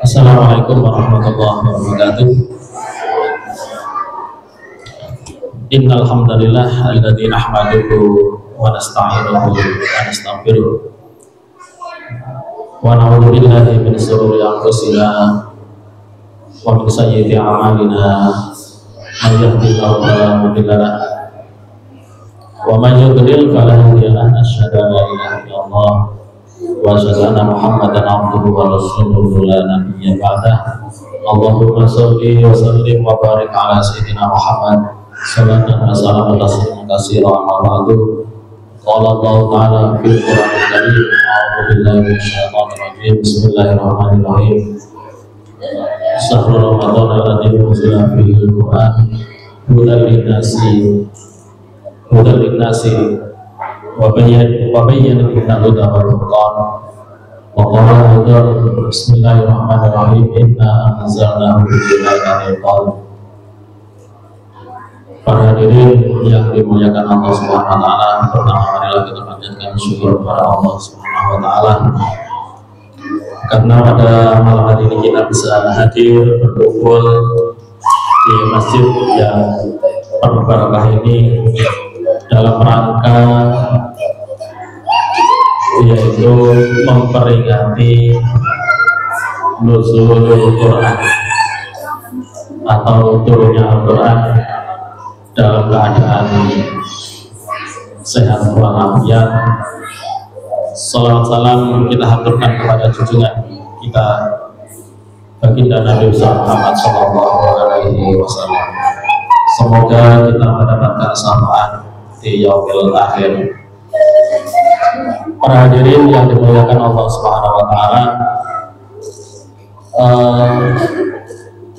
Assalamualaikum warahmatullahi wabarakatuh. Innal hamdalillah alladzi nahmaduhu wa nasta'inuhu wa nastaghfiruh wa na'udzu billahi min shururi anfusina wa min sayyiati a'malina may yahdihillahu fala mudilla lahu wa man yudlil fala hadiya lahu asyhadu an la ilaha illallah wa asyhadu anna Muhammadan abduhu wa rasuluhu la nabiyya ba'dah. Allahumma sholli wa sallim wa barik ala sayyidina Muhammad sallallahu alaihi wasallam tasliman katsiran amma ba'du. Qala Allah ta'ala fil Qur'anil Karim, a'udzu billahi minasyaitonir rajim. Bismillahirrahmanirrahim. Syahrul Ramadan alladzi unzila fihi al-Qur'an hudan lin-nasi wa bayyana minal huda wal furqan. Wa qala Allah, bismillahirrahmanirrahim, inna anzalnahu fi lailatul qadr. Para hadirin yang dimuliakan Allah Subhanahu wa taala, pertama marilah kita panjatkan syukur kepada Allah Subhanahu wa taala karena pada malam hari ini kita bisa hadir berkumpul di masjid yang penuh barakah ini dalam rangka yaitu memperingati nuzulul Quran atau turunnya Al-Quran dalam keadaan sehat walafiat. Salawat salam kita haturkan kepada junjungan kita baginda Nabi Muhammad SAW. Semoga kita mendapatkan syafaat di yaumil akhir. Para hadirin yang dimuliakan Allah Subhanahu wa taala,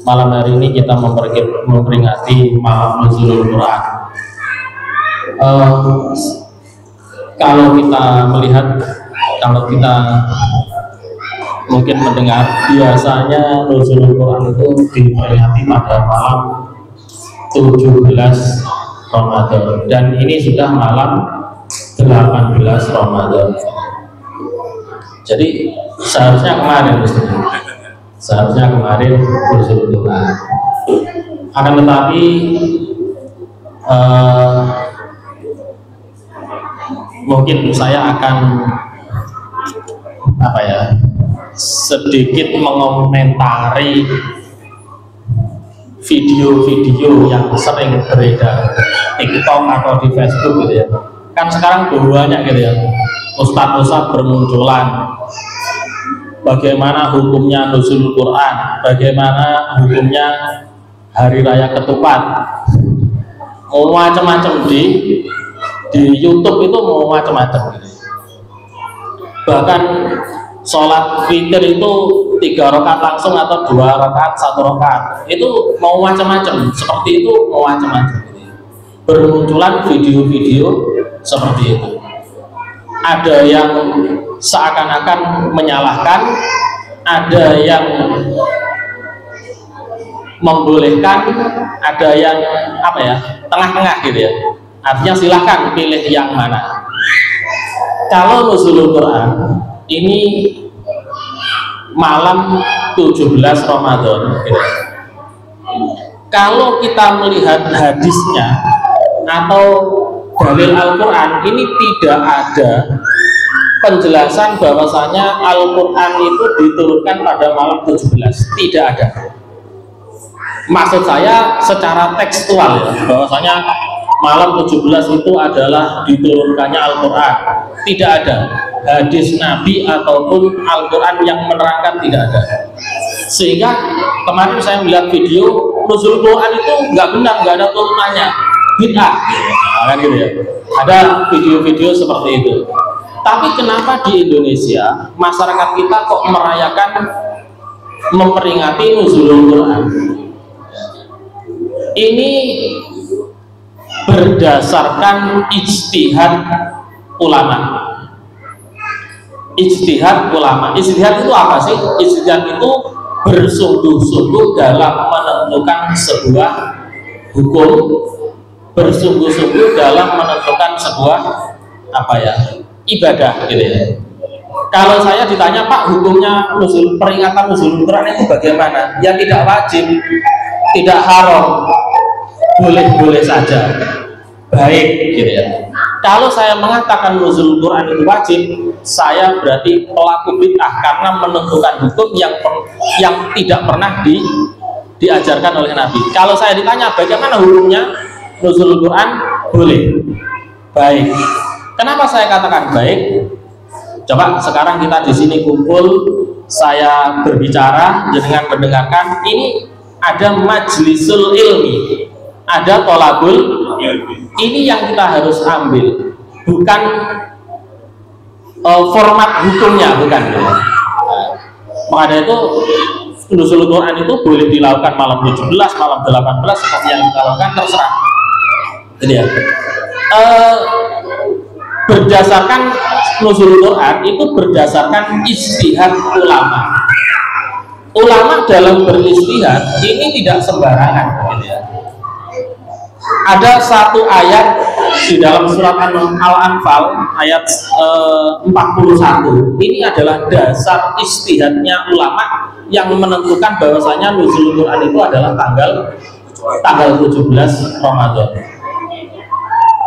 malam hari ini kita memperingati malam nuzulul Quran. Kalau kita melihat, kalau kita mungkin mendengar, biasanya nuzulul Quran itu diperingati pada malam 17 Ramadan, dan ini sudah malam 18 Ramadan. Jadi seharusnya kemarin, nuzulul Quran. Akan tetapi mungkin saya akan sedikit mengomentari video-video yang sering beredar TikTok atau di Facebook gitu ya. Kan sekarang banyak gitu ya, ustadz-ustadz bermunculan. Bagaimana hukumnya nuzulul Quran, bagaimana hukumnya hari raya ketupat, mau macam-macam di YouTube itu, mau macam-macam gitu. Bahkan sholat witir itu 3 rakaat langsung atau 2 rakaat 1 rakaat, itu mau macam-macam, seperti itu mau macam-macam gitu. Bermunculan video-video seperti itu. Ada yang seakan-akan menyalahkan, ada yang membolehkan, ada yang tengah-tengah gitu ya. Artinya silahkan pilih yang mana. Kalau nuzulul Quran ini malam 17 Ramadan gitu. Kalau kita melihat hadisnya atau dalil Al-Quran, ini tidak ada penjelasan bahwasanya Al-Quran itu diturunkan pada malam 17, tidak ada. Maksud saya secara tekstual ya, bahwasanya malam 17 itu adalah diturunkannya Al-Quran, tidak ada hadis Nabi ataupun Al-Quran yang menerangkan, tidak ada. Sehingga kemarin saya melihat video nuzul Quran itu nggak benar, nggak ada turunannya, bid'ah kan gitu ya. Ada video-video seperti itu. Tapi kenapa di Indonesia masyarakat kita kok merayakan, memperingati nuzulul Quran? Ini berdasarkan ijtihad ulama. Ijtihad ulama. Ijtihad itu apa sih? Ijtihad itu bersungguh-sungguh dalam menentukan sebuah hukum, bersungguh-sungguh dalam menentukan sebuah apa ya, ibadah gitu ya. Kalau saya ditanya, Pak, hukumnya peringatan nuzulul Quran itu bagaimana? Ya tidak wajib, tidak haram, boleh-boleh saja, baik gitu ya. Kalau saya mengatakan nuzulul Quran itu wajib, saya berarti pelaku bid'ah karena menentukan hukum yang tidak pernah diajarkan oleh Nabi. Kalau saya ditanya bagaimana hukumnya nuzulul Quran, boleh, baik. Kenapa saya katakan baik? Coba sekarang kita di sini kumpul, saya berbicara, jenengan mendengarkan. Ini ada majlisul ilmi, ada tolabul. Ini yang kita harus ambil, bukan format hukumnya, bukan. Makanya itu nuzulul Quran itu boleh dilakukan malam 17, malam 18, seperti yang kita lakukan, terserah. Jadi ya. Berdasarkan nuzulul Quran itu berdasarkan ijtihad ulama. Ulama dalam beristihad ini tidak sembarangan gitu ya. Ada satu ayat di dalam surat Al-Anfal ayat 41. Ini adalah dasar ijtihadnya ulama yang menentukan bahwasanya nuzulul Quran itu adalah tanggal 17 Ramadan.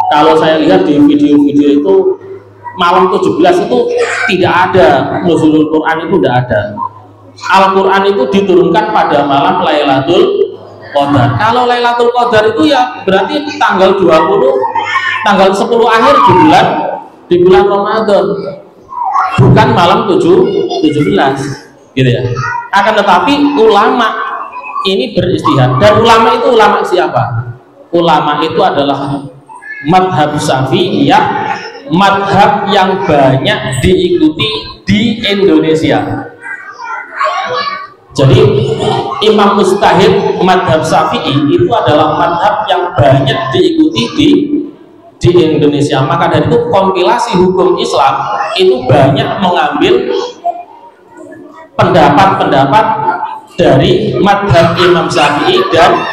Kalau saya lihat di video-video itu malam 17 itu tidak ada nuzulul Quran, itu tidak ada. Al-Quran itu diturunkan pada malam Lailatul Qadar. Kalau Lailatul Qadar itu ya berarti tanggal 20, tanggal 10 akhir di bulan Ramadan, bukan malam 17 gitu ya. Akan tetapi ulama ini beristihad, dan ulama itu ulama siapa? Ulama itu adalah madhab Syafi'iyah, madhab yang banyak diikuti di Indonesia. Jadi Imam Mujtahid madhab Syafi'i itu adalah madhab yang banyak diikuti di Indonesia. Maka dari itu kompilasi hukum Islam itu banyak mengambil pendapat-pendapat dari madhab Imam Syafi'i dan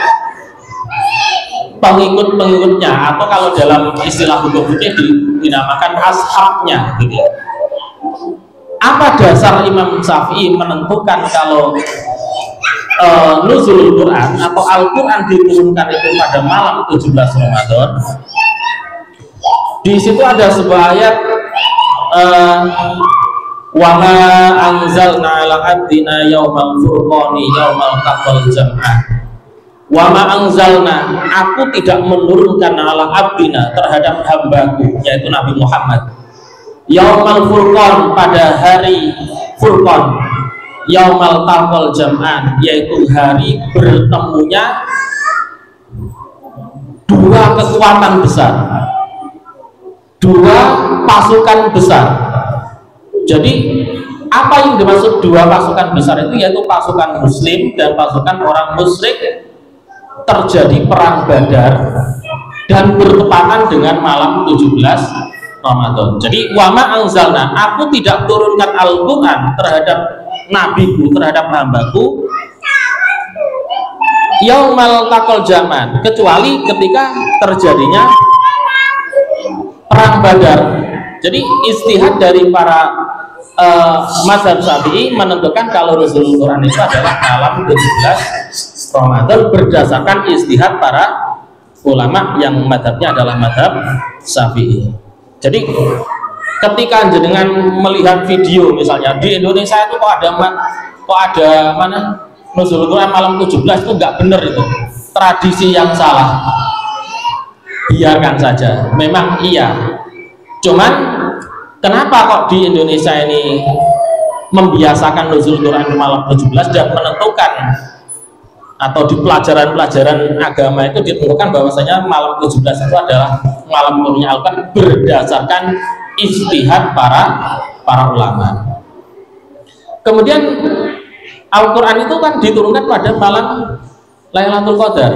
pengikut-pengikutnya, atau kalau dalam istilah hukum fikih dinamakan ashabnya gitu ya. Apa dasar Imam Syafi'i menentukan kalau nuzulul Quran atau Al-Quran diturunkan itu pada malam 17 Ramadan? Di situ ada sebuah ayat, wa ma anzalna ala abdina yaumal furqani yaumal taqal jam'an. Wa ma anzalna, aku tidak menurunkan ala abdina, terhadap hambaku, yaitu Nabi Muhammad, yaumal furqan, pada hari furqan, yaumal taqal jam'an, yaitu hari bertemunya dua kekuatan besar, dua pasukan besar. Jadi apa yang dimaksud dua pasukan besar itu, yaitu pasukan muslim dan pasukan orang musyrik. Terjadi perang Badar dan bertepatan dengan malam 17 Ramadan. Jadi wama anzalna, aku tidak turunkan Al-Quran terhadap nabiku, terhadap hambaku, yaumal taqal zaman, kecuali ketika terjadinya perang Badar. Jadi istihad dari para mazhab Syafi'i menentukan kalau nuzulul Quran itu adalah malam 17 Ramadan berdasarkan istihad para ulama yang madhabnya adalah madhab Syafi'i. Jadi ketika jenengan melihat video misalnya di Indonesia itu kok ada mana nuzulul Quran malam 17, itu nggak benar, itu tradisi yang salah. Biarkan saja, memang iya. Cuman kenapa kok di Indonesia ini membiasakan nuzulul Quran malam 17 dan menentukan, atau di pelajaran-pelajaran agama itu ditentukan bahwasanya malam 17 itu adalah malam turunnya Al-Quran berdasarkan ijtihad para ulama. Kemudian Al-Quran itu kan diturunkan pada malam Lailatul Qadar.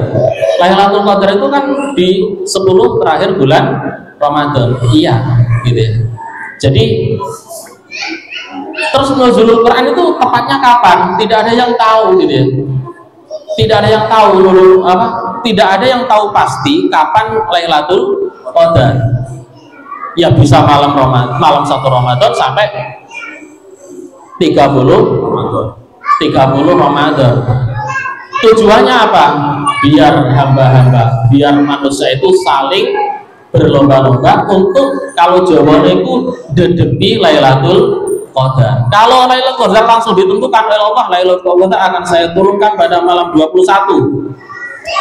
Lailatul Qadar itu kan di 10 terakhir bulan Ramadan. Iya, gitu ya. Jadi terus nuzulul Quran itu tepatnya kapan? Tidak ada yang tahu, gitu ya. Tidak ada yang tahu tidak ada yang tahu pasti kapan Lailatul Qadar. ya bisa malam 1 Ramadan sampai 30 Ramadan. Tujuannya apa? Biar hamba-hamba, biar manusia itu saling berlomba-lomba untuk kalau jawabannya itu dedepi Lailatul Qadar. Kalau Lailatul Qadar langsung ditentukan oleh Allah, Lailatul Qadar akan saya turunkan pada malam 21.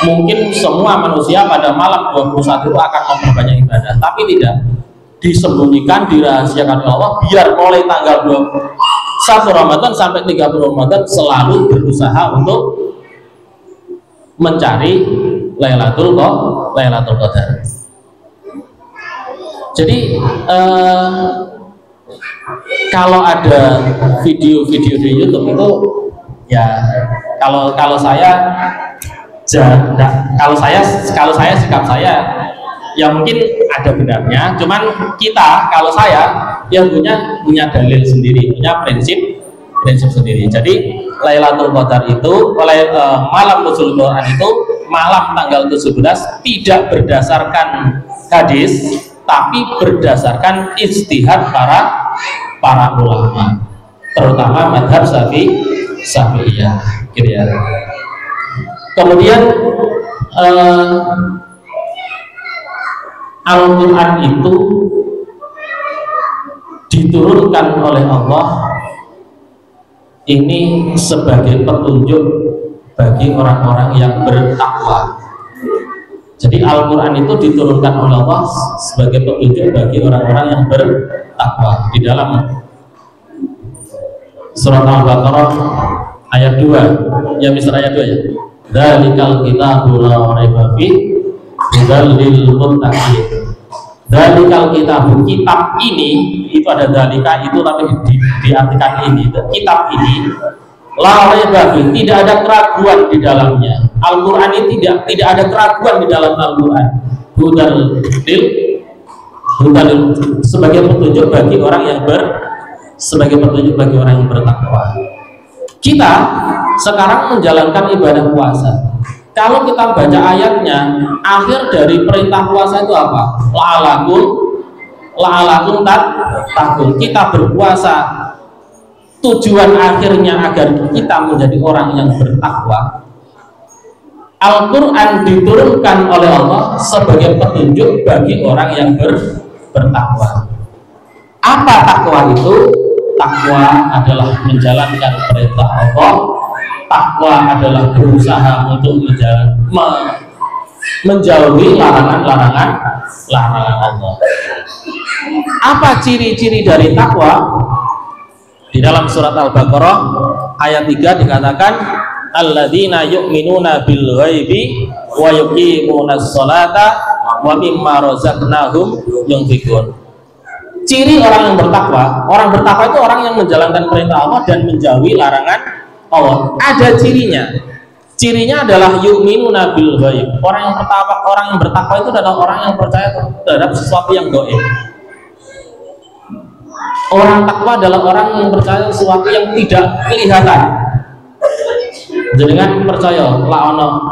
Mungkin semua manusia pada malam 21 itu akan memperbanyak ibadah, tapi tidak, disembunyikan, dirahasiakan oleh Allah, biar mulai tanggal 1 Ramadan sampai 30 Ramadan selalu berusaha untuk mencari Lailatul Qadar. Jadi kalau ada video-video di YouTube itu ya kalau saya sikap saya ya mungkin ada benarnya, cuman kalau saya ya punya dalil sendiri, punya prinsip sendiri. Jadi Lailatul Qadar itu malam nuzul Quran itu malam tanggal 17 tidak berdasarkan hadis, tapi berdasarkan ijtihad para ulama, terutama mazhab Syafi'iyah, gitu ya. Kemudian Al-Quran itu diturunkan oleh Allah ini sebagai petunjuk bagi orang-orang yang bertakwa. Jadi Al-Quran itu diturunkan oleh Allah sebagai petunjuk bagi orang-orang yang bertakwa. Di dalam surat Al-Baqarah ayat 2, ya misal ayat 2 ya. Dzalikal kitabu la raiba fihi hudal lil muttaqin. Dzalikal kitabu, kitab ini, itu ada dzalika itu tapi diartikan ini. Kitab ini la raiba fihi, tidak ada keraguan di dalamnya. Al-Quran ini tidak ada keraguan di dalam Al-Quran. Hudal sebagai petunjuk bagi orang yang bertakwa. Kita sekarang menjalankan ibadah puasa. Kalau kita baca ayatnya, akhir dari perintah puasa itu apa? La'alakum tattaqun. Kita berpuasa, tujuan akhirnya agar kita menjadi orang yang bertakwa. Al-Quran diturunkan oleh Allah sebagai petunjuk bagi orang yang bertakwa. Apa takwa itu? Takwa adalah menjalankan perintah Allah. Takwa adalah berusaha untuk menjauhi larangan-larangan Allah. Apa ciri-ciri dari takwa? Di dalam surat Al-Baqarah ayat 3 dikatakan alladzina yu'minuna bil ghaibi wa yuqimunas sholata wa mimma razaqnahum yunfiqun. Ciri orang yang bertakwa itu orang yang menjalankan perintah Allah dan menjauhi larangan Allah. Ada cirinya. Cirinya adalah yu'minuna bil ghaib. Orang yang bertakwa itu adalah orang yang percaya terhadap sesuatu yang gaib. Orang takwa adalah orang yang percaya sesuatu yang tidak kelihatan. Jangan percaya lah ono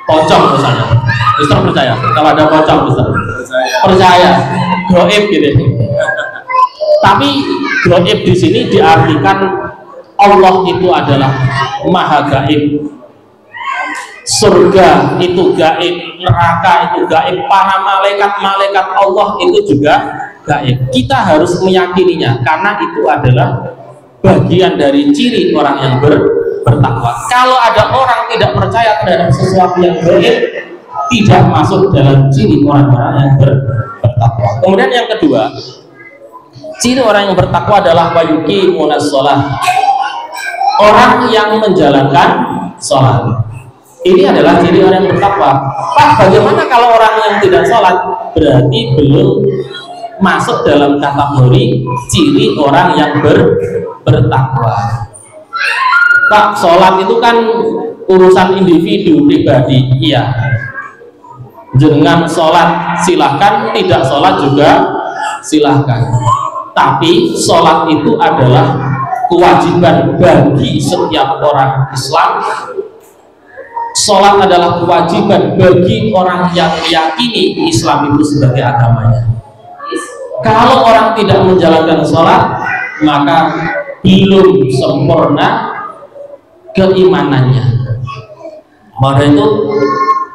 pocong misalnya. Mister percaya kalau ada pocong mister. Percaya gaib gitu. Tapi gaib di sini diartikan Allah itu adalah maha gaib. Surga itu gaib, neraka itu gaib, para malaikat Allah itu juga gaib. Kita harus meyakininya karena itu adalah bagian dari ciri orang yang bertakwa. Kalau ada orang tidak percaya terhadap sesuatu yang gaib, tidak masuk dalam ciri orang-orang yang bertakwa. Kemudian yang kedua, ciri orang yang bertakwa adalah wayuqimunas shalah. Orang yang menjalankan sholat. Ini adalah ciri orang yang bertakwa. Pak, bagaimana kalau orang yang tidak sholat? Berarti belum masuk dalam kategori ciri orang yang bertakwa. Pak, sholat itu kan urusan individu pribadi. Iya. Dengan sholat silahkan, tidak sholat juga silahkan. Tapi sholat itu adalah kewajiban bagi setiap orang Islam. Sholat adalah kewajiban bagi orang yang meyakini Islam itu sebagai agamanya. Kalau orang tidak menjalankan sholat, maka belum sempurna keimanannya. Maka itu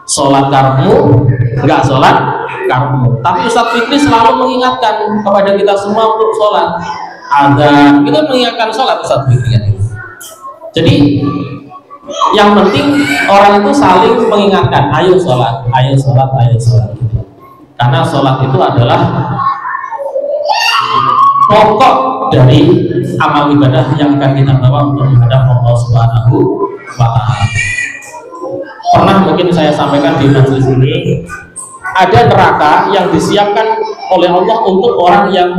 sholat karmu, enggak sholat karmu. Tapi Ustadz Fikri selalu mengingatkan kepada kita semua untuk sholat. Ada kita mengingatkan sholat Ustadz Fikri. Jadi yang penting orang itu saling mengingatkan, ayo sholat, ayo sholat, ayo sholat. Karena sholat itu adalah pokok dari amal ibadah yang akan kita bawa untuk menghadap Allah Subhanahu wa Ta'ala. Pernah mungkin saya sampaikan di majelis ini, ada neraka yang disiapkan oleh Allah untuk orang yang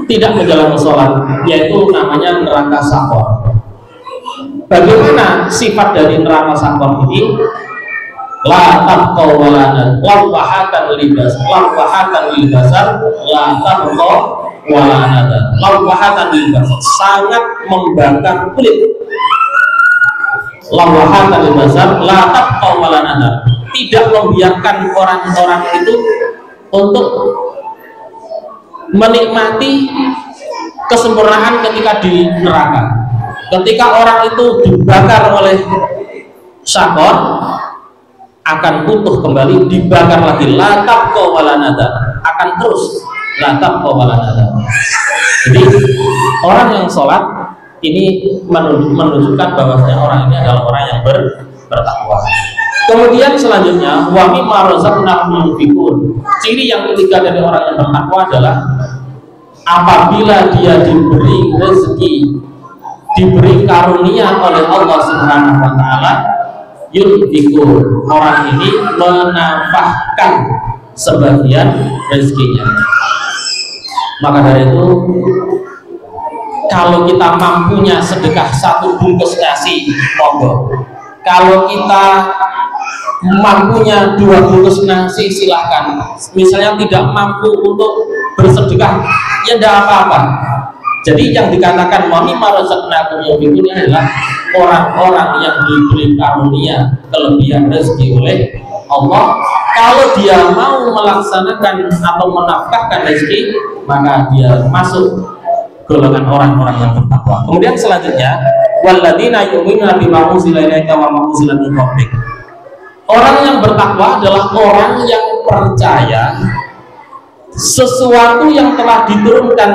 tidak menjalankan sholat, yaitu namanya neraka Sakor. Bagaimana sifat dari neraka Sakor ini? La tabqa walana lawahatan libas la tabqa walana lawahatan libas, sangat membakar kulit. Lawahatan libas la tabqa walana, tidak membiarkan orang-orang itu untuk menikmati kesempurnaan ketika di neraka. Ketika orang itu dibakar oleh Sakor, akan utuh kembali, dibakar lagi, la tabqa walanada, akan terus la tabqa walanada. Jadi orang yang sholat ini menunjukkan bahwasanya orang ini adalah orang yang bertakwa. Kemudian selanjutnya wa mimma razaqnahum yunfiqun. Ciri yang ketiga dari orang yang bertakwa adalah apabila dia diberi rezeki, diberi karunia oleh Allah Subhanahu wa Ta'ala, yunfiqun, orang ini menafkahkan sebagian rezekinya. Maka dari itu, kalau kita mampunya sedekah 1 bungkus nasi, monggo. Kalau kita mampunya 2 bungkus nasi, silahkan. Misalnya tidak mampu untuk bersedekah, ya tidak apa-apa. Jadi yang dikatakan wa mimma razaqnakum yunfiqun adalah orang-orang yang diberi karunia kelebihan rezeki oleh Allah. Kalau dia mau melaksanakan atau menafkahkan rezeki, maka dia masuk golongan orang-orang yang bertakwa. Kemudian selanjutnya, walladzina yu'minuna bima unzila ilaika wa ma unzila min qablik. Orang yang bertakwa adalah orang yang percaya sesuatu yang telah diturunkan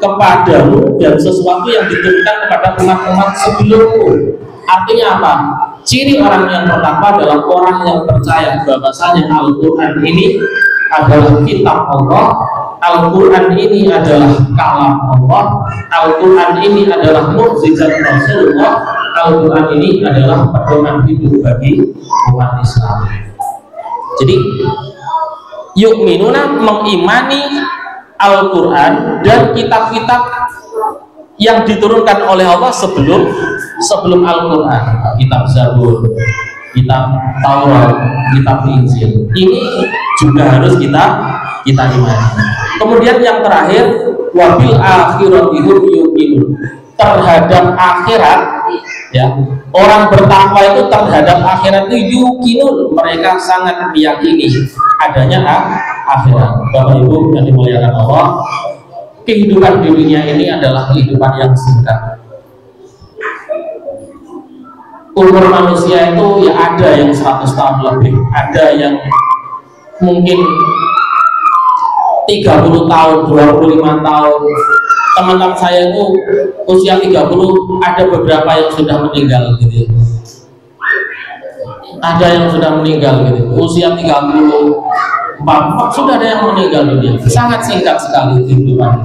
kepadamu dan sesuatu yang diturunkan kepada umat-umat sebelummu. Artinya apa? Ciri orang yang bertakwa adalah orang yang percaya bahwasanya Al-Quran ini adalah kitab Allah, Al-Quran ini adalah kalam Allah, Al-Quran ini adalah mukjizat Rasulullah, Al-Quran ini adalah pedoman hidup bagi umat Islam. Jadi yu'minuna, mengimani Al-Quran dan kitab-kitab yang diturunkan oleh Allah sebelum Al-Quran, kitab Zabur, kitab Taurat, kitab Injil. Ini juga harus kita imani. Kemudian yang terakhir, wabil akhirati hum yuqinun, terhadap akhirat, ya, orang bertakwa itu terhadap akhirat itu yuqinun, mereka sangat meyakini adanya akhirat. Bapak Ibu yang dimuliakan Allah, kehidupan di dunia ini adalah kehidupan yang singkat. Umur manusia itu ya ada yang 100 tahun lebih, ada yang mungkin 30 tahun, 25 tahun. Teman-teman saya itu usia 30, ada beberapa yang sudah meninggal gitu. Ada yang sudah meninggal gitu. Usia 30, 40 sudah ada yang meninggal dunia. Sangat singkat sekali kehidupan.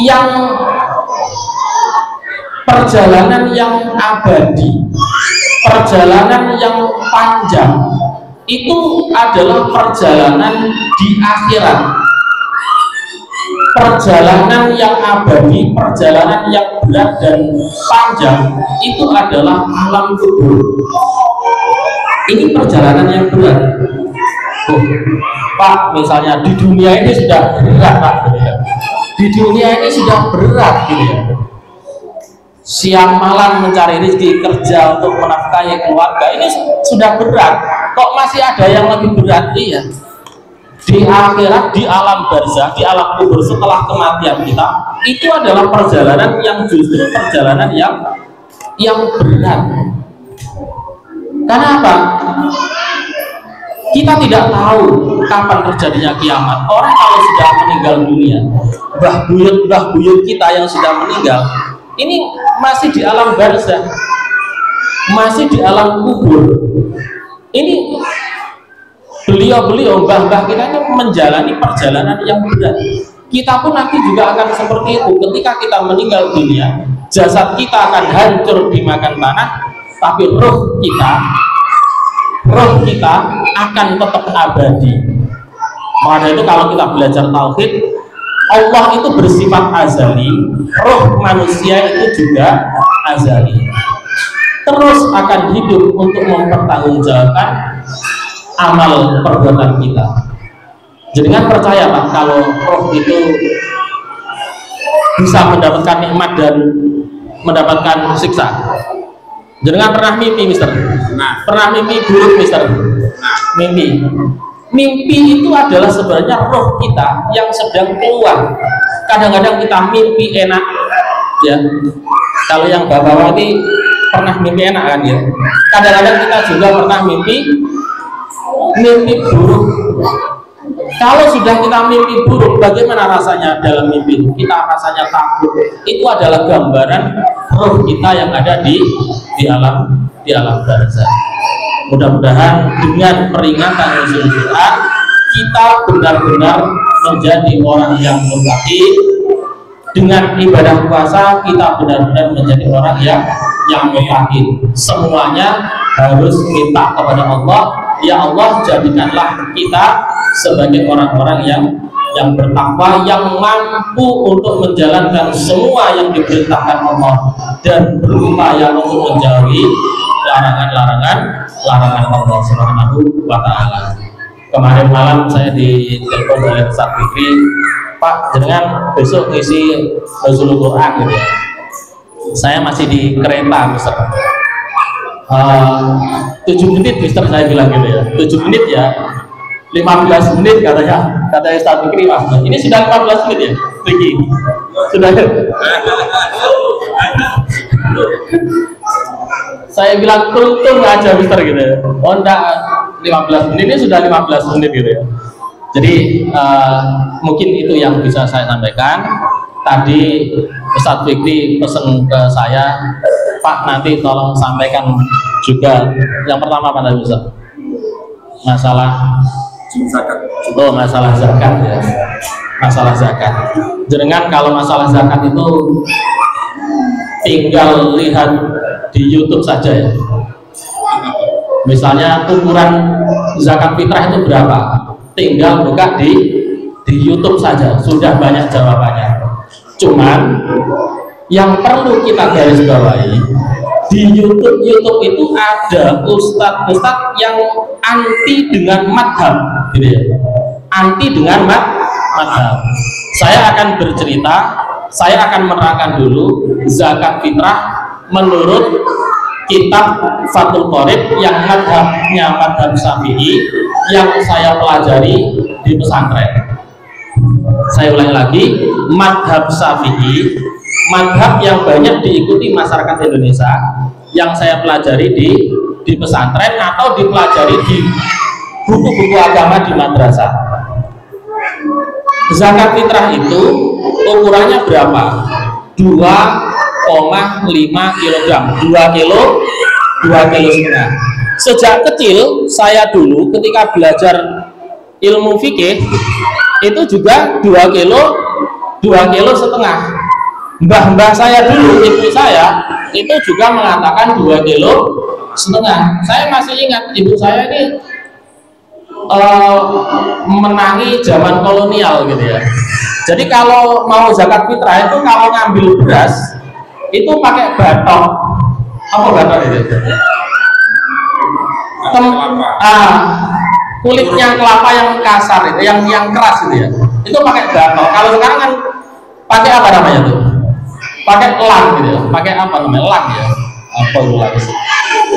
Yang perjalanan yang abadi, perjalanan yang panjang, itu adalah perjalanan di akhirat. Perjalanan yang abadi, perjalanan yang berat dan panjang, itu adalah alam kubur. Ini perjalanan yang berat. Pak, misalnya di dunia ini sudah berat, Pak. Di dunia ini sudah berat, gitu ya. Siang malam mencari rezeki, kerja untuk menafkahi keluarga, ini sudah berat. Kok masih ada yang lebih berat? Iya. di akhirat, di alam barzakh, di alam kubur setelah kematian kita, itu adalah perjalanan yang justru perjalanan yang berat. Karena apa? Kita tidak tahu kapan terjadinya kiamat. Orang kalau sudah meninggal dunia, mbah buyut kita yang sudah meninggal, ini masih di alam barzakh, masih di alam kubur. Ini beliau mbah kita ini menjalani perjalanan yang berat. Kita pun nanti juga akan seperti itu. Ketika kita meninggal dunia, jasad kita akan hancur dimakan tanah, tapi roh kita akan tetap abadi. Maka itu kalau kita belajar tauhid, Allah itu bersifat azali, roh manusia itu juga azali, terus akan hidup untuk mempertanggungjawabkan amal perbuatan kita. Jangan percaya Pak kalau roh itu bisa mendapatkan nikmat dan mendapatkan siksa. Jangan pernah mimpi, Mister. Pernah mimpi buruk, Mister. Mimpi itu adalah sebenarnya roh kita yang sedang keluar. Kadang-kadang kita mimpi enak, ya. Kalau yang bapak-bapak ini pernah mimpi enak kan ya. Kadang-kadang kita juga pernah mimpi buruk. Kalau sudah kita mimpi buruk, bagaimana rasanya dalam mimpi? Kita rasanya takut. Itu adalah gambaran roh kita yang ada di alam barzakh. Mudah-mudahan dengan peringatan Nuzul Quran, kita benar-benar menjadi orang yang muttaqi. Dengan ibadah puasa, kita benar-benar menjadi orang yang muttaqi. Semuanya harus minta kepada Allah, ya Allah, jadikanlah kita sebagai orang-orang yang bertakwa, yang mampu untuk menjalankan semua yang diperintahkan Allah dan berupaya untuk menjauhi larangan Allah Subhanahu wa Ta'ala. Kemarin malam saya ditelepon oleh Ustaz Fikri, Pak, jangan besok ngisi Nuzul Quran gitu ya. Saya masih di kereta, Mister. 7 menit, Mister, saya bilang gitu ya. 7 menit ya. 15 menit katanya Ustaz Fikri, Mas. Ini sudah 15 menit ya, Fikri. Sudah. Saya bilang tuntung aja, Mister, gitu ya. Oh enggak, 15 menit, ini sudah 15 menit gitu ya. Jadi mungkin itu yang bisa saya sampaikan. Tadi Ustaz Fikri pesan ke saya, Pak, nanti tolong sampaikan juga. Yang pertama apa tadi, Ustaz? Masalah zakat ya. Masalah zakat. Jangan kalau masalah zakat itu tinggal lihat di YouTube saja ya. Misalnya ukuran zakat fitrah itu berapa? Tinggal buka di YouTube saja, sudah banyak jawabannya. Cuman yang perlu kita garis bawahi, di YouTube itu ada ustadz yang anti dengan madhab, gitu ya. Anti dengan madhab. Saya akan bercerita, saya akan menerangkan dulu zakat fitrah menurut kitab Fathul Qorib yang madhabnya madhab Syafi'i yang saya pelajari di pesantren. Saya ulangi lagi, madhab Syafi'i, madhab yang banyak diikuti masyarakat Indonesia, yang saya pelajari di pesantren atau dipelajari di buku-buku agama di madrasah. Zakat fitrah itu ukurannya berapa? 2,5 kg, 2 kilo setengah. Sejak kecil saya dulu ketika belajar ilmu fikih itu juga 2 kilo setengah. Mbah saya dulu, ibu saya itu juga mengatakan 2 kilo setengah. Saya masih ingat ibu saya ini menangi zaman kolonial gitu ya. Jadi kalau mau zakat fitrah itu kalau ngambil beras itu pakai batok. Apa batok itu? Kulitnya kelapa yang kasar itu, yang keras itu ya. Itu pakai batok. Kalau sekarang kan pakai apa namanya tuh? Pakai elang gitu ya. Pakai apa namanya? Elang ya. Apa elang sih?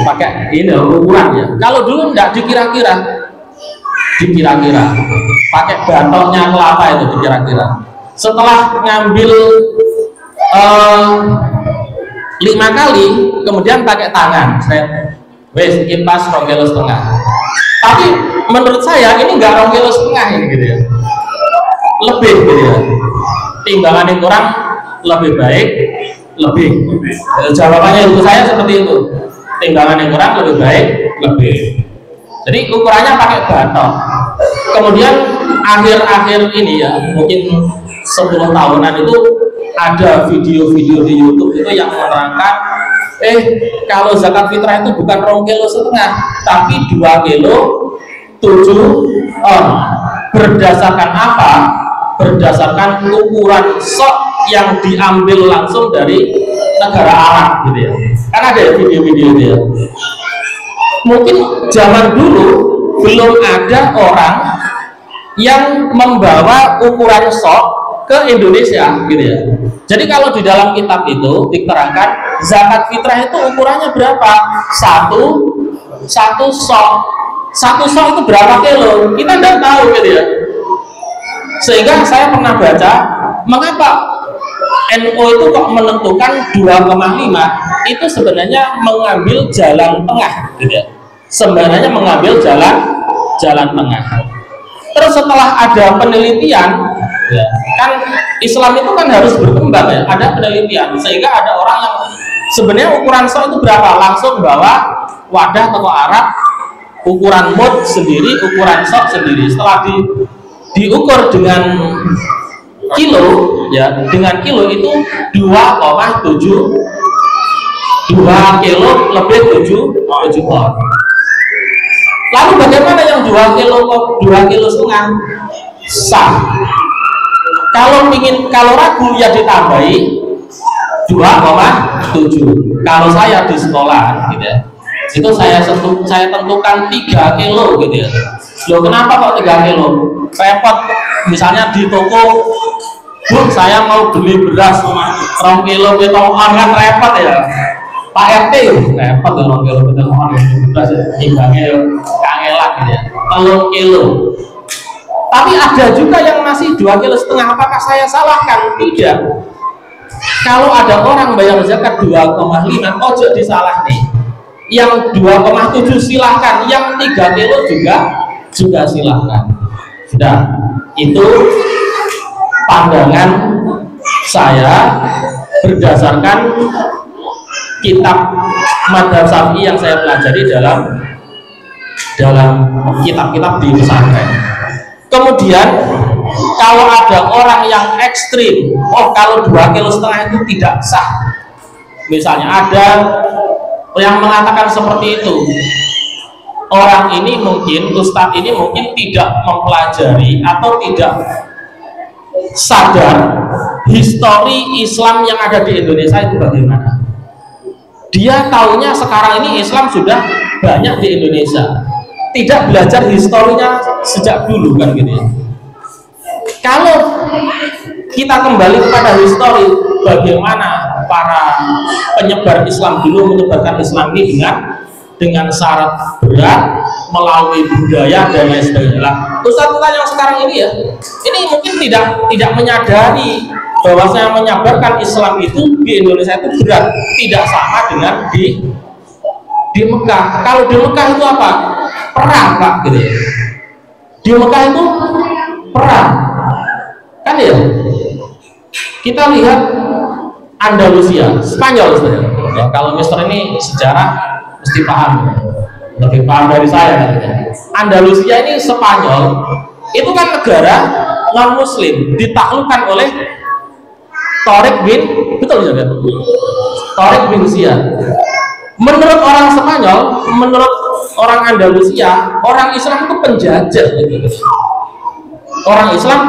Pakai ini ukuran ya. Kalau dulu enggak dikira-kira dikira-kira, pakai batoknya kelapa itu dikira-kira. Setelah ngambil 5 kali, kemudian pakai tangan, saya wes kipas 2,5 kilo. Tapi menurut saya ini enggak 2,5 kilo ini gitu ya, lebih gitu ya. Timbangannya kurang, lebih baik, lebih. Jawabannya untuk saya seperti itu. Timbangannya kurang, lebih baik, lebih. Jadi ukurannya pakai batok. Kemudian akhir-akhir ini ya, mungkin 10 tahunan itu ada video-video di YouTube itu yang menerangkan kalau zakat fitrah itu bukan 2,5 kilo, tapi 2 kilo 7 on. Berdasarkan apa? Berdasarkan ukuran sok yang diambil langsung dari negara Arab gitu ya. Kan ada video-video itu ya. Mungkin zaman dulu belum ada orang yang membawa ukuran sok ke Indonesia gitu ya. Jadi kalau di dalam kitab itu diterangkan zakat fitrah itu ukurannya berapa? Satu sok itu berapa kilo? Kita tidak tahu gitu ya. Sehingga saya pernah baca mengapa NU itu kok menentukan 2,5, itu sebenarnya mengambil jalan tengah gitu ya. Sebenarnya mengambil jalan tengah. Terus setelah ada penelitian ya, kan Islam itu kan harus berkembang ya, ada penelitian sehingga ada orang yang sebenarnya ukuran sok itu berapa, langsung bawa wadah toko Arab, ukuran mud sendiri, ukuran sok sendiri. Setelah diukur dengan kilo ya, dengan kilo itu 2 kilo lebih 7 ton. Lalu bagaimana yang 2 kilo setengah? Sah. Kalau ragu ya ditambahi 2,7. Kalau saya di sekolah gitu ya, itu saya tentukan 3 kilo gitu ya. Loh kenapa kok 3 kilo? Repot, misalnya di toko, Bu saya mau beli beras 2 kilo beton kan repot ya Pak RT, repot ya 2 kilo beton beras ya, imbangnya kangelan gitu ya, 3 kilo. Tapi ada juga yang masih 2,5 kilo. Apakah saya salahkan? Tidak. Kalau ada orang bayar zakat 2,5, ojo disalah nih. Yang 2,7 silahkan, yang 3 kilo juga silahkan. Sudah, itu pandangan saya berdasarkan kitab Madzhab Syafi'i yang saya pelajari dalam kitab-kitab di pesantren. Kemudian kalau ada orang yang ekstrim, kalau 2,5 kilo itu tidak sah, misalnya ada yang mengatakan seperti itu, orang ini mungkin, ustadz ini mungkin tidak mempelajari atau tidak sadar histori Islam yang ada di Indonesia itu bagaimana. Dia taunya sekarang ini Islam sudah banyak di Indonesia, tidak belajar historinya sejak dulu kan gitu ya. Kalau kita kembali kepada histori bagaimana para penyebar Islam dulu menyebarkan Islam ini dengan syarat berat melalui budaya dan lain sebagainya. Ustaz-ustaz yang sekarang ini ya, ini mungkin tidak menyadari bahwa saya menyebarkan Islam itu di Indonesia itu berat, tidak sama dengan di Mekah. Kalau di Mekah itu apa? Perang Pak gitu ya. Di Mekah itu perang kan ya. Kita lihat Andalusia, Spanyol sebenarnya ya, kalau Mister ini sejarah mesti paham, lebih paham dari saya katanya. Andalusia ini Spanyol itu kan negara non muslim, ditaklukkan oleh Tariq bin Ziyad. Menurut orang Spanyol, menurut orang Andalusia, orang Islam itu penjajah gitu. Orang Islam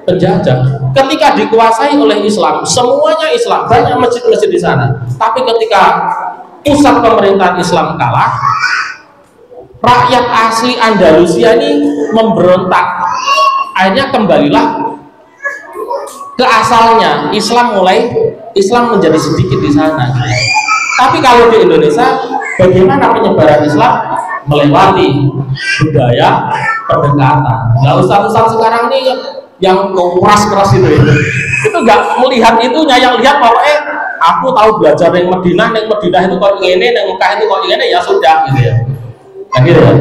penjajah. Ketika dikuasai oleh Islam, semuanya Islam, banyak masjid-masjid di sana. Tapi ketika pusat pemerintahan Islam kalah, rakyat asli Andalusia ini memberontak. Akhirnya kembalilah ke asalnya. Islam menjadi sedikit di sana. Tapi kalau di Indonesia, bagaimana penyebaran Islam melewati budaya, pendekatan. Nah ustaz-ustaz sekarang ini yang keras itu ya, itu nggak melihat itunya, yang lihat bahwa aku tahu belajar yang Madinah itu kok ini, yang Mekah itu kok ini, ya sudah gitu ya. Nah gitu ya.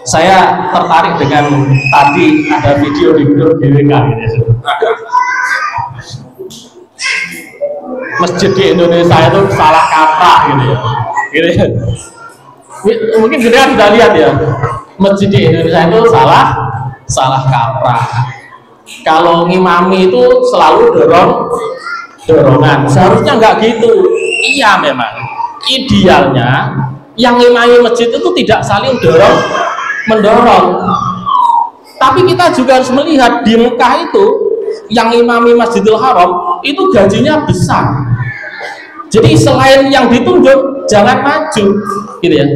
Saya tertarik dengan tadi ada video di grup GWK gitu ya. Masjid di Indonesia itu salah kaprah gitu ya. Gitu ya. Mungkin kita sudah lihat ya, masjid di Indonesia itu salah kaprah. Kalau ngimami itu selalu dorongan. Seharusnya nggak gitu. Iya memang. Idealnya yang ngimami masjid itu tidak saling mendorong. Tapi kita juga harus melihat di Mekah itu yang ngimami Masjidil Haram itu gajinya besar. Jadi selain yang ditunjuk, jangan maju, gitu ya.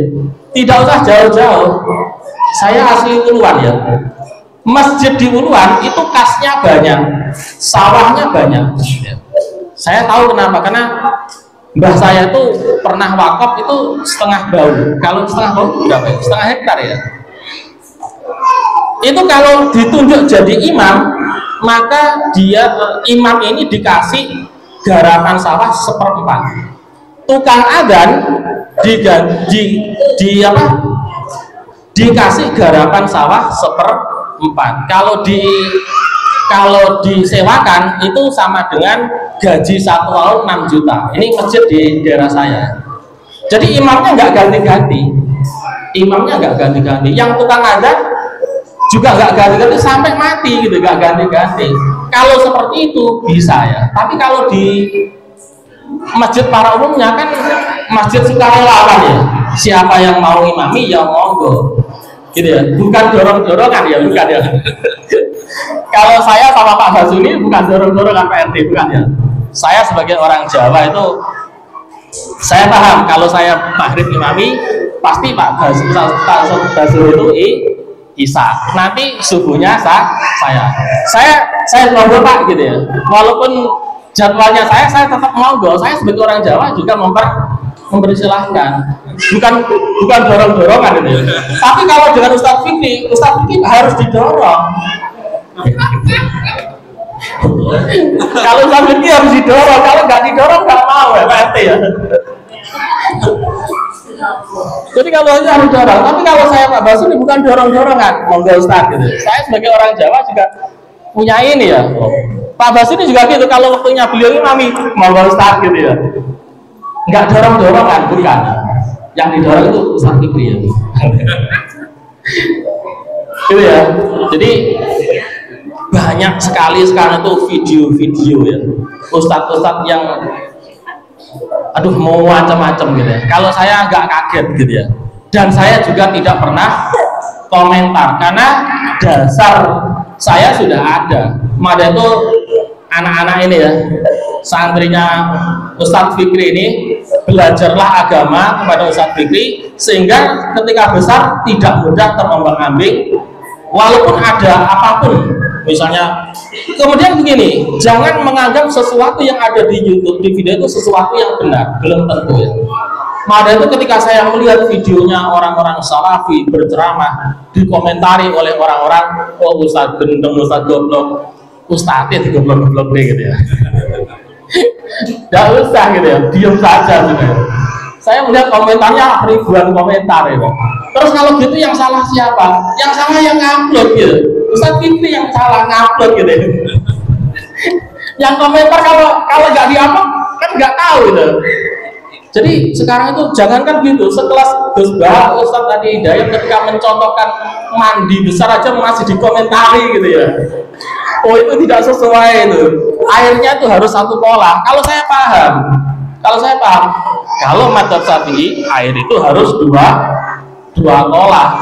Tidak usah jauh-jauh. Saya asli Uluan ya. Masjid di Uluan itu kasnya banyak, sawahnya banyak. Saya tahu kenapa, karena mbah saya itu pernah wakaf itu setengah bau. Kalau setengah bau berapa ya? Setengah hektar ya. Itu kalau ditunjuk jadi imam, maka dia imam ini dikasih garapan sawah 1/4. Tukang adzan dikasih garapan sawah 1/4. Kalau disewakan itu sama dengan gaji 1 tahun 6 juta. Ini masjid di daerah saya. Jadi imamnya nggak ganti-ganti. Yang tukang adzan juga nggak ganti-ganti sampai mati gitu, nggak ganti-ganti. Kalau seperti itu bisa ya. Tapi kalau di masjid para umumnya kan masjid sukarelawan ya. Siapa yang mau imami ya monggo. Gitu ya. Bukan dorong-dorongan ya, bukan ya. Kalau saya sama Pak Basuni bukan dorong-dorongan Pak RT, bukan ya. Saya sebagai orang Jawa itu saya paham kalau saya maghrib imami pasti Pak Basuni itu Isa. Nanti subuhnya saya monggo Pak gitu ya. Walaupun jadwalnya saya tetap monggo. Saya sebagai orang Jawa juga mempersilahkan. Bukan dorong-dorongan gitu ya. Tapi kalau dengan Ustadz Fikri harus didorong. Kalau Ustadz Fikri harus didorong. Kalau nggak didorong nggak mau ya Pak RT ya. Jadi kalau saya harus dorong, tapi kalau saya Pak Basuni bukan dorong-dorongan, monggo Ustaz gitu. Saya sebagai orang Jawa juga punya ini ya. Pak Basuni juga gitu, kalau waktunya beliau imami, monggo Ustaz gitu ya. Enggak dorong-dorongan, bukan. Yang didorong itu Ustaz Fikri ya. Gitu ya. Jadi banyak sekali sekarang itu video-video ya. Ustadz-ustadz yang mau macam-macam gitu ya. Kalau saya agak kaget gitu ya. Dan saya juga tidak pernah komentar karena dasar saya sudah ada. Mada itu anak-anak ini ya, santrinya Ustadz Fikri ini, belajarlah agama kepada Ustadz Fikri sehingga ketika besar tidak mudah terombang-ambing walaupun ada apapun. Misalnya, kemudian begini, jangan menganggap sesuatu yang ada di YouTube, di video itu sesuatu yang benar, belum tentu ya. Maka itu ketika saya melihat videonya orang-orang salafi berceramah, dikomentari oleh orang-orang, oh Ustadz gendeng, Ustadz goblok, Ustadznya digoblok-goblok gitu ya. Tidak usah gitu ya, diam saja gitu ya. Saya melihat komentarnya ribuan komentar ya. Terus kalau gitu yang salah siapa? Yang salah yang ngupload gitu. Ustadz Fikri yang salah ngupload gitu ya. Yang komentar kalau nggak diupload kan nggak tahu gitu. Jadi sekarang itu jangankan gitu, sekelas Gus Bah, Ustadz Adi Hidayat ketika mencontohkan mandi besar aja masih dikomentari gitu ya. Oh itu tidak sesuai itu. Airnya itu harus satu pola. Kalau saya paham, kalau madzhab Syafi'i air itu harus dua pola.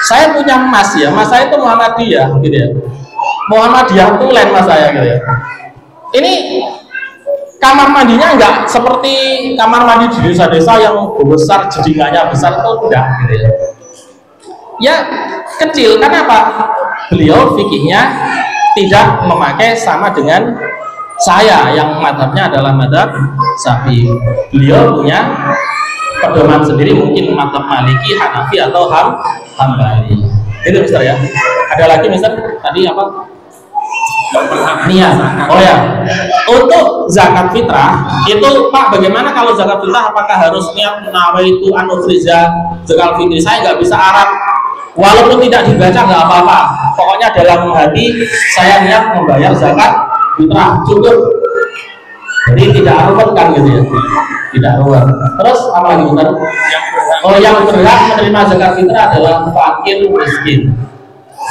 Saya punya mas ya, mas saya itu Muhammadiyah gitu ya. Muhammadiyah tulen mas saya gitu ya. Ini kamar mandinya enggak seperti kamar mandi di desa-desa yang besar, jedingannya besar itu enggak gitu ya. Ya kecil, kenapa? Beliau fikihnya tidak memakai sama dengan saya yang madhabnya adalah madhab Syafi'i. Beliau punya pedoman sendiri, mungkin madhab Maliki, Hanafi atau Hambali. Itu Mister ya. Ada lagi Mister? Tadi apa? Niat. Oh ya. Untuk zakat fitrah itu Pak, bagaimana kalau zakat fitrah? Apakah harus niat nawaitu an ukhriza zakat fitri? Saya nggak bisa Arab. Walaupun tidak dibaca nggak apa-apa. Pokoknya dalam hati saya niat membayar zakat fitrah, cukup. Jadi tidak ruwet kan gitu ya, tidak ruwet. Terus apa lagi Ustaz? Yang berhak menerima zakat fitrah adalah fakir miskin.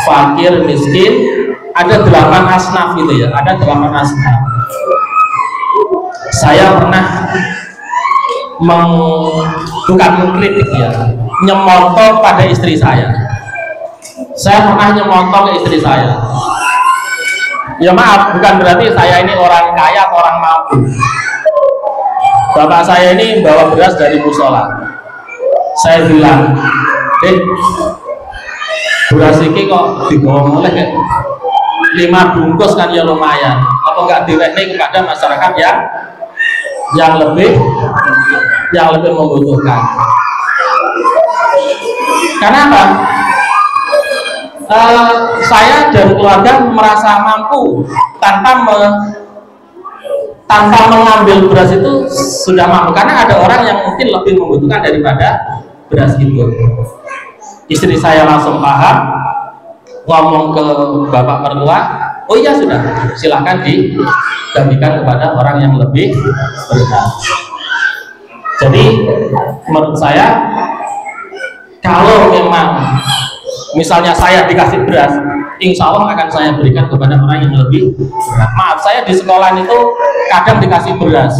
Fakir miskin ada 8 asnaf gitu ya, ada 8 asnaf. Saya pernah bukan mengkritik ya, nyemontol pada istri saya. Saya pernah nyemontol ke istri saya. Ya maaf, bukan berarti saya ini orang kaya atau orang mampu. Bapak saya ini bawa beras dari musola. Saya bilang, beras ini kok dibawa mulai 5 bungkus kan ya lumayan. Apa enggak diwekne kepada masyarakat yang lebih membutuhkan? Kenapa? Saya dan keluarga merasa mampu tanpa mengambil beras itu sudah mampu, karena ada orang yang mungkin lebih membutuhkan daripada beras itu. Istri saya langsung paham, ngomong ke bapak mertua, oh iya sudah, silahkan dibagikan kepada orang yang lebih berhak. Jadi menurut saya, kalau memang misalnya saya dikasih beras, insya Allah akan saya berikan kepada orang yang lebih berat. Maaf, saya di sekolah itu kadang dikasih beras,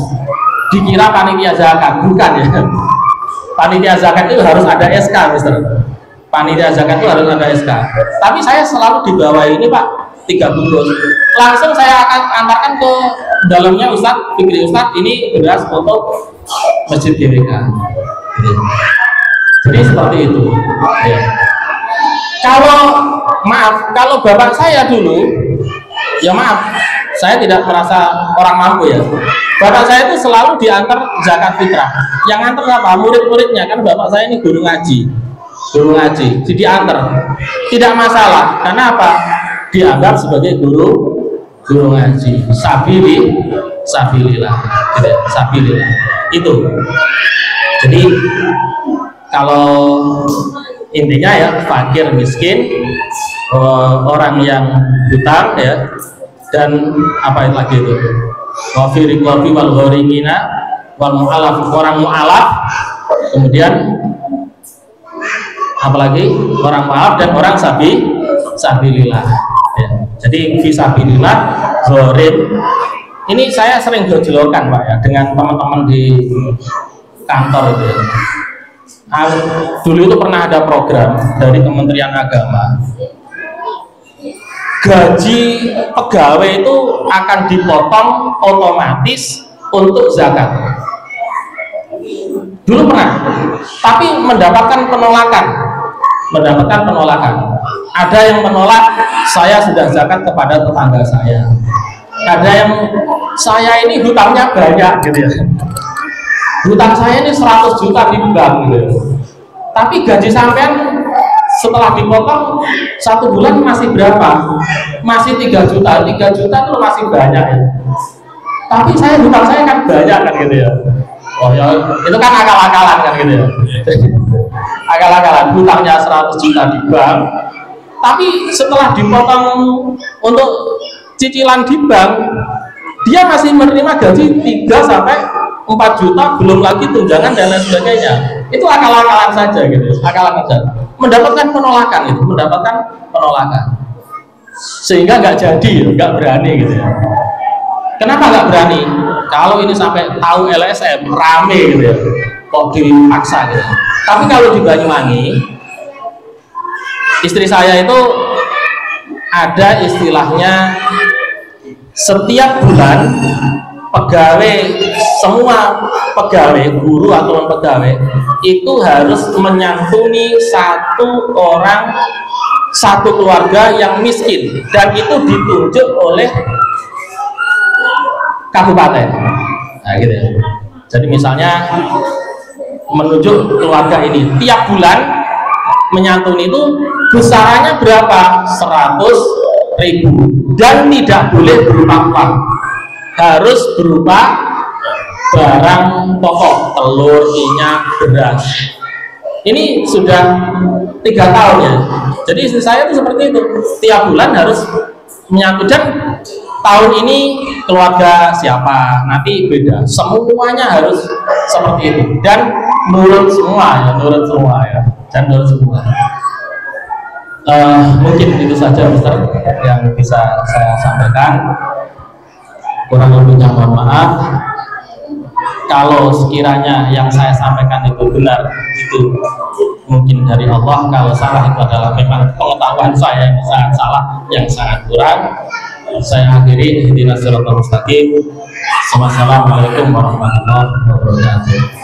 dikira panitia zakat, bukan ya. Panitia zakat itu harus ada SK, Mister. Panitia zakat itu harus ada SK. Tapi saya selalu dibawa ini Pak, 3 bungkus. Langsung saya akan antarkan ke dalamnya Ustadz, Fikri Ustadz, ini beras untuk Masjid GWK. Jadi seperti itu. Ya. Kalau bapak saya dulu, ya maaf, saya tidak merasa orang mampu ya. Bapak saya itu selalu diantar zakat fitrah. Yang antar apa? Murid-muridnya, kan bapak saya ini guru ngaji, jadi diantar. Tidak masalah, karena apa? Dianggap sebagai guru ngaji. Sabilillah, itu. Jadi kalau intinya ya, fakir miskin, orang yang hutang ya, dan apa lagi itu, wafiri wal gharimina wal mu'alaf, orang mu'alaf, kemudian apalagi orang mu'alaf dan orang sabilillah ya. Jadi fisabilillah, gharim ini saya sering berjelurkan Pak ya dengan teman-teman di kantor itu ya. Dulu itu pernah ada program dari Kementerian Agama, gaji pegawai itu akan dipotong otomatis untuk zakat. Dulu pernah, tapi mendapatkan penolakan. Ada yang menolak, saya sudah zakat kepada tetangga saya. Ada yang, saya ini hutangnya banyak gitu ya. Hutang saya ini 100 juta di bank gitu. Tapi gaji sampean setelah dipotong 1 bulan masih berapa? Masih 3 juta. 3 juta itu masih banyak ya. Tapi hutang saya kan banyak kan gitu ya. Oh ya, itu kan akal-akalan kan gitu ya. Akal-akalan, hutangnya 100 juta di bank. Tapi setelah dipotong untuk cicilan di bank, dia masih menerima gaji 3 sampai 4 juta, belum lagi tunjangan dan lain sebagainya. Itu akal-akalan saja gitu, akal-akalan saja. Mendapatkan penolakan sehingga nggak jadi, nggak berani gitu ya. Kenapa nggak berani? Kalau ini sampai tahu LSM rame gitu ya, kok dipaksa gitu. Tapi kalau di Banyuwangi, istri saya itu ada istilahnya, setiap bulan semua pegawai, guru atau pegawai itu harus menyantuni satu keluarga yang miskin, dan itu ditunjuk oleh kabupaten. Nah, gitu ya. Jadi misalnya menunjuk keluarga ini tiap bulan menyantuni itu besarannya berapa? 100.000, dan tidak boleh berupa uang, harus berupa barang pokok, telur, minyak, beras. Ini sudah 3 tahun ya. Jadi istri saya itu seperti itu, tiap bulan harus menyatu, dan tahun ini keluarga siapa, nanti beda, semuanya harus seperti itu, dan nurut semua ya, dan nurut semua. Mungkin itu saja Ustaz yang bisa saya sampaikan, kurang lebihnya mohon maaf. Kalau sekiranya yang saya sampaikan itu benar, itu mungkin dari Allah. Kalau salah, itu adalah memang pengetahuan saya yang sangat salah, yang sangat kurang. Saya akhiri, ihdinas siratal mustaqim. Wassalamualaikum warahmatullahi wabarakatuh.